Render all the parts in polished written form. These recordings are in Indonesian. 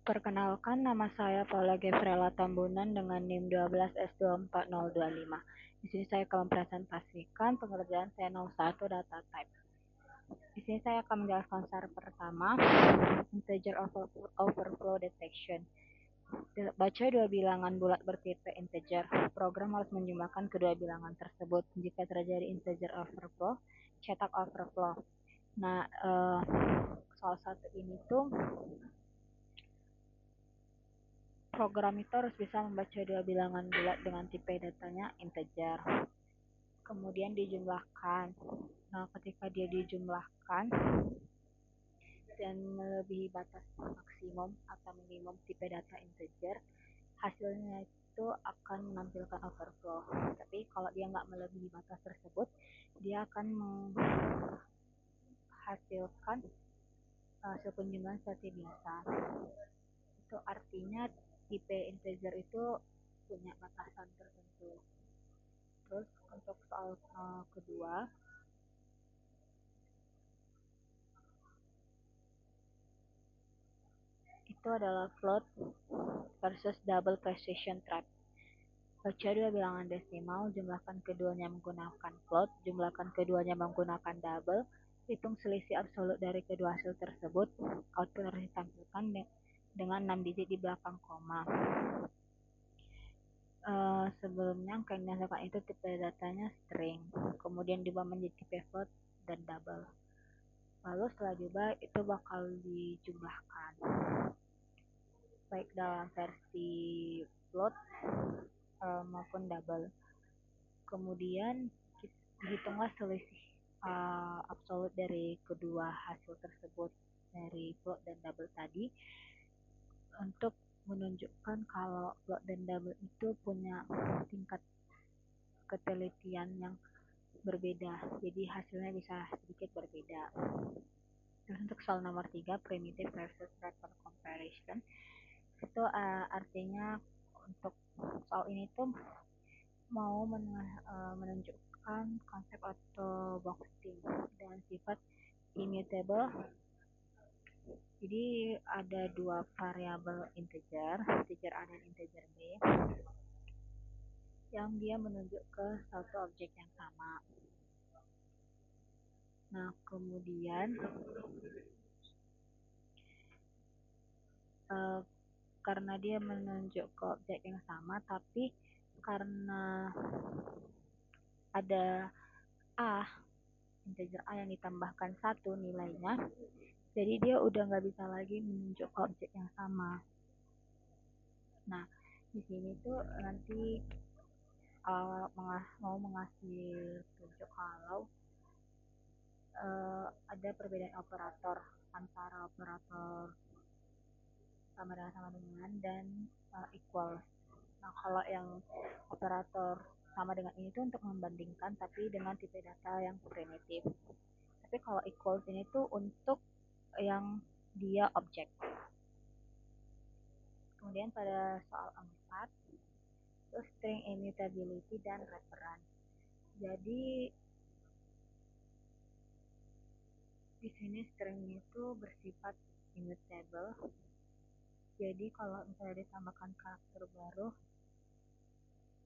Perkenalkan, nama saya Paula Gabriela Tambunan dengan NIM 12S24025. Di sini saya akan mempresentasikan pengerjaan saya 01 data type. Di sini saya akan menjelaskan secara pertama, integer overflow detection. Baca dua bilangan bulat bertipe integer. Program harus menjumlahkan kedua bilangan tersebut. Jika terjadi integer overflow, cetak overflow. Nah, soal satu ini tuh program itu harus bisa membaca dua bilangan bulat dengan tipe datanya integer. Kemudian dijumlahkan. Nah, ketika dia dijumlahkan dan melebihi batas maksimum atau minimum tipe data integer, hasilnya itu akan menampilkan overflow. Tapi kalau dia nggak melebihi batas tersebut, dia akan menghasilkan hasil penjumlahan seperti biasa. Itu artinya tipe integer itu punya batasan tertentu. Terus untuk soal kedua, itu adalah float versus double precision trap. Baca dua bilangan desimal, jumlahkan keduanya menggunakan float, jumlahkan keduanya menggunakan double, hitung selisih absolut dari kedua hasil tersebut, output harus ditampilkan dengan 6 digit di belakang koma. Sebelumnya angka yang dihasilkan itu tipe datanya string, kemudian diubah menjadi tipe float dan double. Lalu setelah diubah itu bakal dijumlahkan, baik dalam versi float maupun double. Kemudian dihitunglah selisih absolut dari kedua hasil tersebut dari float dan double tadi untuk menunjukkan kalau float dan double itu punya tingkat ketelitian yang berbeda, jadi hasilnya bisa sedikit berbeda. Terus untuk soal nomor 3, primitive versus wrapper comparison, itu artinya untuk soal ini tuh mau menunjukkan konsep atau boxing dengan sifat immutable. Jadi ada dua variabel integer A dan integer B, yang dia menunjuk ke satu objek yang sama. Nah, kemudian karena dia menunjuk ke objek yang sama, tapi karena ada A, integer A yang ditambahkan satu nilainya, jadi dia udah nggak bisa lagi menunjuk ke objek yang sama. Nah, di sini tuh nanti mau mengasih tunjuk kalau ada perbedaan operator antara operator sama dengan dan equal. Nah, kalau yang operator sama dengan ini tuh untuk membandingkan tapi dengan tipe data yang primitif. Tapi kalau equals ini tuh untuk yang dia objek. Kemudian pada soal 4, itu string immutability dan reference. Jadi di sini string itu bersifat immutable. Jadi kalau misalnya ditambahkan karakter baru,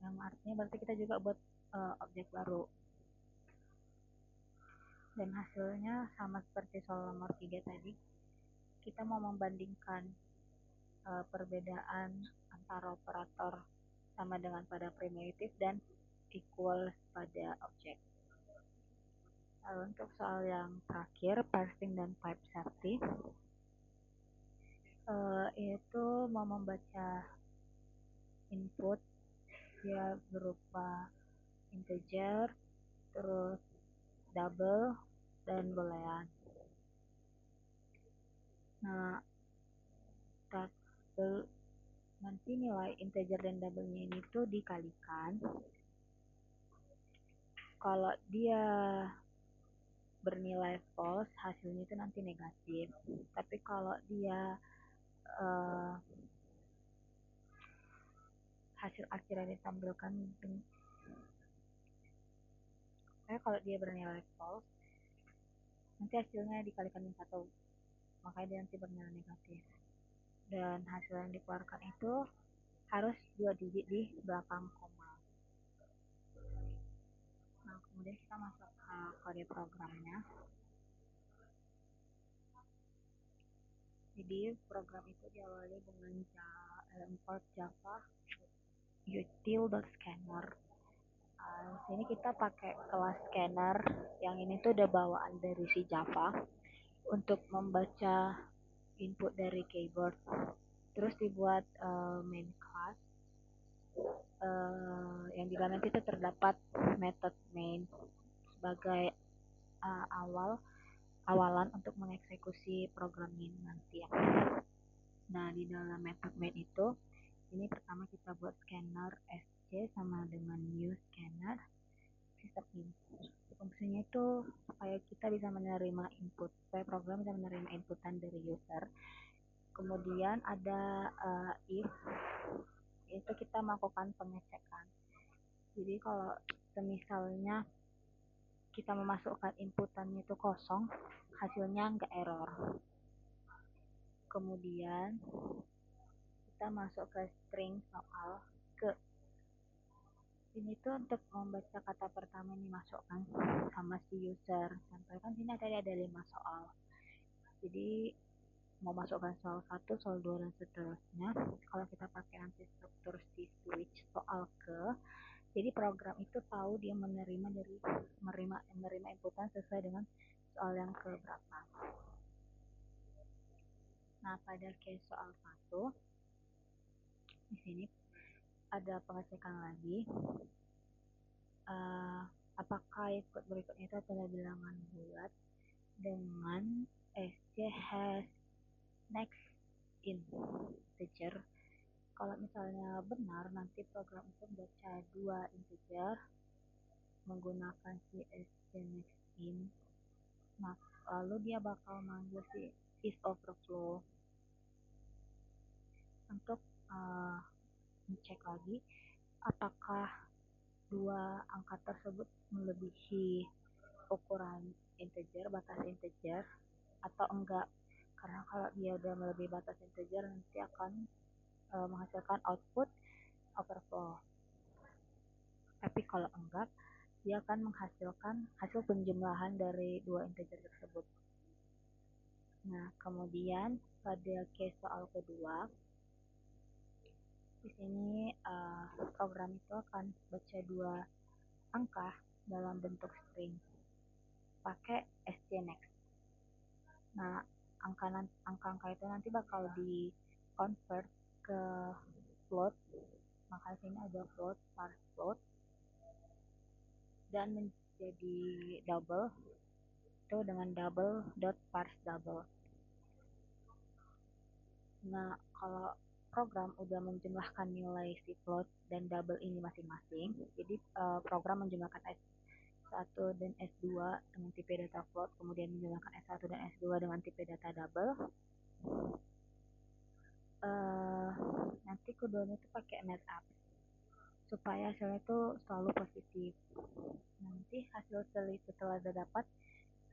yang artinya berarti kita juga buat objek baru. Dan hasilnya sama seperti soal nomor 3 tadi, kita mau membandingkan perbedaan antara operator sama dengan pada primitif dan equal pada objek. Lalu untuk soal yang terakhir, parsing dan pipe safety, itu mau membaca input dia berupa integer, terus double, dan boolean. Nah, nanti nilai integer dan double-nya ini tuh dikalikan. Kalau dia bernilai false, hasilnya itu nanti negatif. Tapi kalau dia hasil akhirnya ditampilkan kalau dia bernilai false, nanti hasilnya dikalikan dengan 1, makanya dia nanti bernilai negatif. dan hasil yang dikeluarkan itu harus 2 digit di belakang koma. Nah, kemudian kita masuk ke kode programnya. Jadi program itu diawali dengan import Java util.scanner. Di sini kita pakai kelas scanner yang ini tuh udah bawaan dari si Java untuk membaca input dari keyboard. Terus dibuat main class yang di dalam itu terdapat method main sebagai awalan untuk mengeksekusi program ini nanti ya. Nah, di dalam method main itu ini pertama kita buat scanner SC sama dengan new scanner sistem input. Fungsinya itu supaya kita bisa menerima input, supaya program bisa menerima inputan dari user. Kemudian ada if, itu kita melakukan pengecekan. Jadi kalau misalnya kita memasukkan inputannya itu kosong, hasilnya nggak error. Kemudian kita masuk ke string soal ke. Ini tuh untuk membaca kata pertama yang dimasukkan sama si user. Contohnya kan sini tadi ada 5 soal. Jadi mau masukkan soal 1, soal 2 dan seterusnya. Kalau kita pakai nanti struktur si switch soal ke, jadi program itu tahu dia menerima inputan sesuai dengan soal yang ke berapa. Nah, pada case soal 1 di sini ada pengecekan lagi. Apakah input berikutnya itu adalah bilangan bulat dengan SC has next integer. Kalau misalnya benar, nanti program itu baca 2 integer menggunakan si SC next in. Nah, lalu dia bakal manggil si is overflow untuk ngecek lagi apakah 2 angka tersebut melebihi ukuran integer, batas integer atau enggak. Karena kalau dia udah melebihi batas integer nanti akan menghasilkan output overflow. Tapi kalau enggak, dia akan menghasilkan hasil penjumlahan dari 2 integer tersebut. Nah, kemudian pada case soal kedua, di sini program itu akan baca 2 angka dalam bentuk string pakai stnext. Nah, angka-angka itu nanti bakal di convert ke float. Maka sini ada float, parse float, dan menjadi double itu dengan double dot parse double. Nah, kalau program udah menjumlahkan nilai si float dan double ini masing-masing, jadi program menjumlahkan S1 dan S2 dengan tipe data float, kemudian menjumlahkan S1 dan S2 dengan tipe data double. Nanti keduanya itu pakai net up supaya hasilnya itu selalu positif. Nanti hasil setelah dapat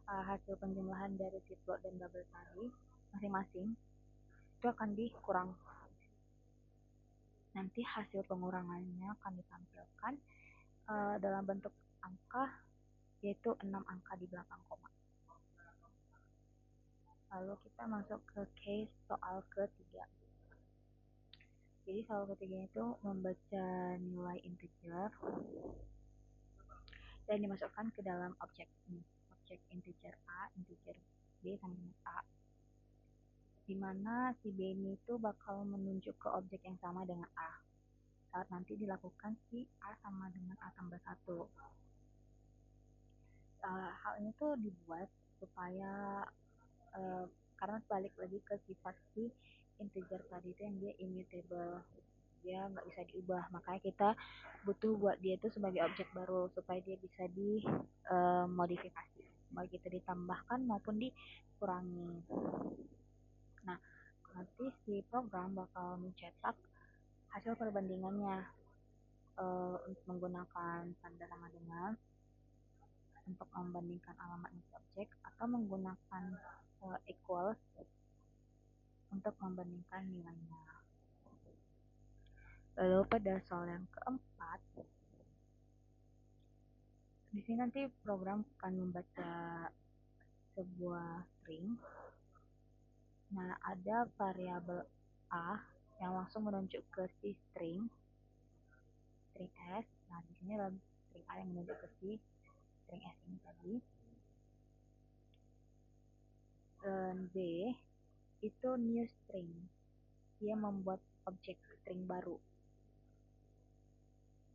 hasil penjumlahan dari si float dan double tadi masing-masing itu akan dikurang. Nanti hasil pengurangannya akan ditampilkan dalam bentuk angka, yaitu 6 angka di belakang koma. Lalu kita masuk ke case soal ketiga. Jadi soal ketiga itu membaca nilai integer dan dimasukkan ke dalam objek ini. Objek integer A, integer B sama dengan A. Di mana si B ini itu bakal menunjuk ke objek yang sama dengan A saat nanti dilakukan si A sama dengan A tambah 1. Hal ini tuh dibuat supaya karena balik lagi ke sifat si integer tadi itu yang dia immutable, dia nggak bisa diubah, makanya kita butuh buat dia itu sebagai objek baru supaya dia bisa dimodifikasi, baik itu ditambahkan maupun dikurangi. Nah, nanti si program bakal mencetak hasil perbandingannya untuk menggunakan tanda sama dengan untuk membandingkan alamat objek atau menggunakan equals untuk membandingkan nilainya. Lalu pada soal yang keempat, di sini nanti program akan membaca sebuah string. Nah, ada variabel A yang langsung menunjuk ke si string S. Nah, di sini adalah string A yang menunjuk ke si string S ini tadi. Dan B itu new string. Dia membuat objek string baru.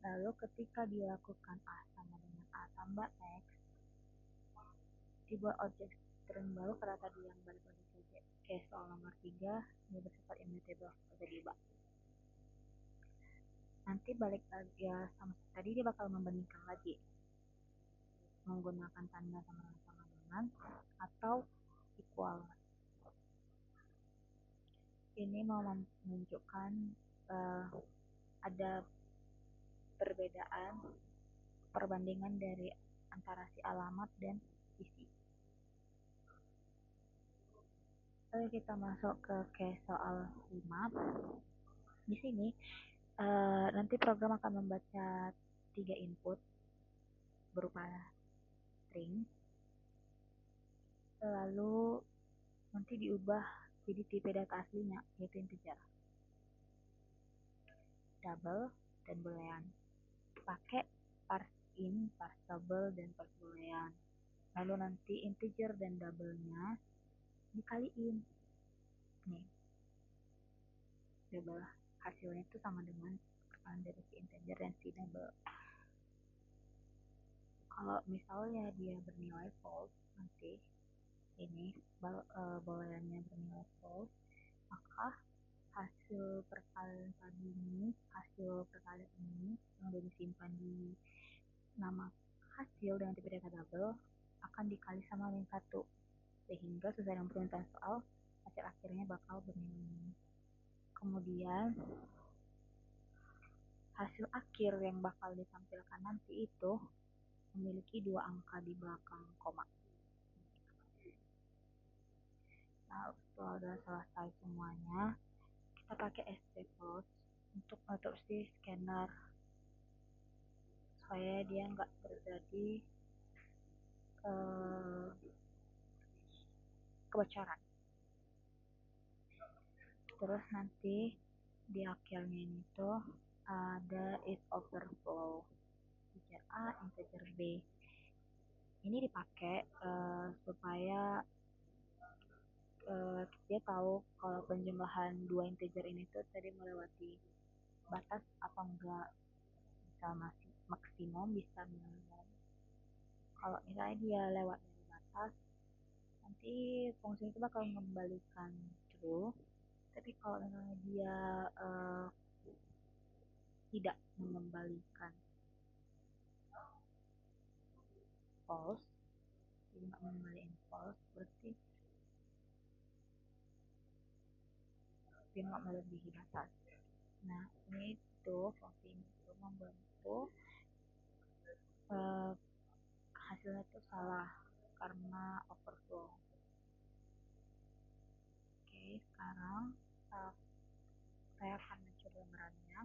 Lalu ketika dilakukan A sama dengan A tambah X, dibuat objek string baru karena tadi yang balik lagi ke soal nomor 3, ini bersifat immutable seperti tiba. Nanti balik lagi ya sama tadi, dia bakal membandingkan lagi menggunakan tanda sama dengan atau equal. Ini mau menunjukkan ada perbedaan perbandingan dari antara si alamat dan isi. Lalu kita masuk ke case soal 5. Di sini nanti program akan membaca 3 input berupa string, lalu nanti diubah jadi tipe data aslinya, yaitu integer, double, dan boolean. Pakai parse in, parse double, dan parse boolean. Lalu nanti integer dan double-nya dikaliin. Nih, double hasilnya itu sama dengan perkalian dari si integer dan si double. Kalau misalnya dia bernilai false, nanti ini booleannya bernilai false, maka hasil perkalian tadi ini, hasil perkalian ini yang udah disimpan di nama hasil dengan tipe data double akan dikali sama dengan 1, sehingga sesuai dengan permintaan soal hasil akhirnya bakal bernilai. Kemudian hasil akhir yang bakal ditampilkan nanti itu memiliki 2 angka di belakang koma. Nah, setelah udah selesai semuanya, kita pakai stclose untuk menutup si scanner supaya dia nggak terjadi kebocoran. Terus nanti di akhirnya ini tuh ada is overflow, integer A, integer B. Ini dipakai supaya dia tahu kalau penjumlahan 2 integer ini tuh tadi melewati batas apa enggak, bisa masih maksimum, bisa minimum. Kalau misalnya dia lewat dari batas, nanti fungsi itu bakal mengembalikan true. Tapi kalau misalnya dia tidak mengembalikan false, jadi nggak mengembalikan false, berarti dia nggak melebihi batas. Nah, ini tuh fungsi ini tuh membantu hasilnya tuh salah karena overflow. Oke, sekarang saya akan mencoba gambarannya.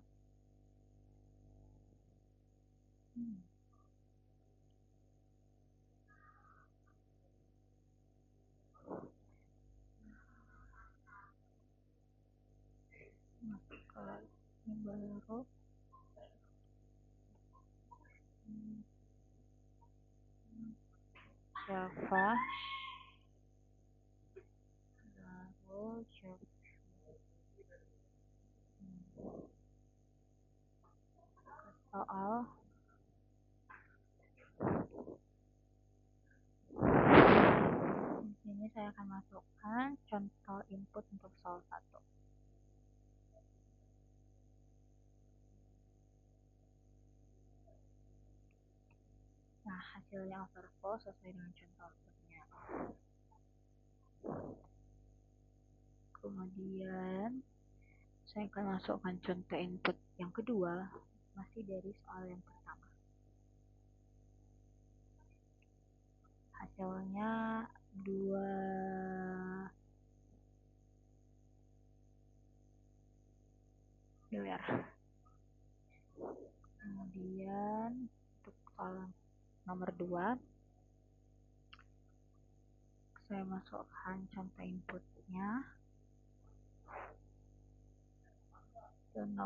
Masuk ke ini baru. Java, lalu Java soal di sini saya akan masukkan contoh input untuk soal 1. Nah, hasilnya overflow sesuai dengan contoh outputnya. Kemudian saya akan masukkan contoh input yang kedua, masih dari soal yang pertama. Hasilnya 2 nomor 2, saya masukkan contoh inputnya ke 0,1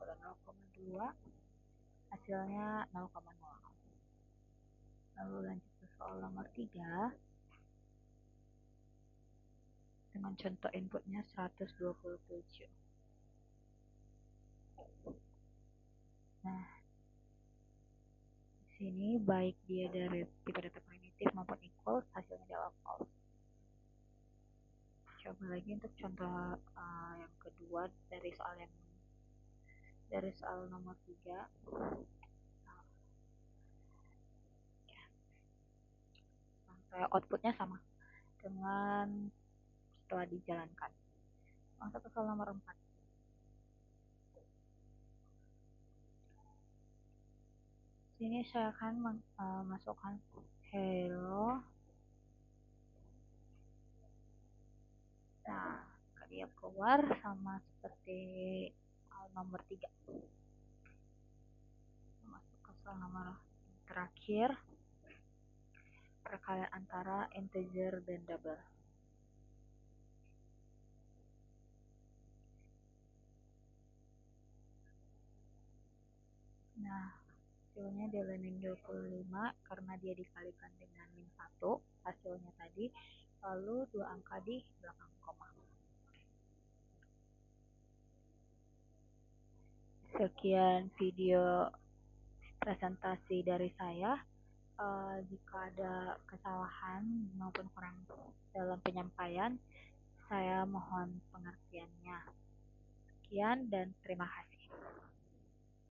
dan 0,2, hasilnya 0,0. Lalu lanjut ke soal nomor 3 dengan contoh inputnya 127. Nah, di sini baik dia dari tipe data primitif maupun equals, hasilnya adalah false. Coba lagi untuk contoh yang kedua dari soal nomor 3. Sampai outputnya sama dengan setelah dijalankan. Masuk ke soal nomor 4. Sini saya akan masukkan hello. Nah, dia keluar sama seperti nomor 3. Masuk ke soal nomor terakhir, perkalian antara integer dan double. Nah, hasilnya adalah min 25 karena dia dikalikan dengan min 1 hasilnya tadi, lalu 2 angka di belakang koma. Sekian video presentasi dari saya. Jika ada kesalahan maupun kurang dalam penyampaian, saya mohon pengertiannya. Sekian dan terima kasih.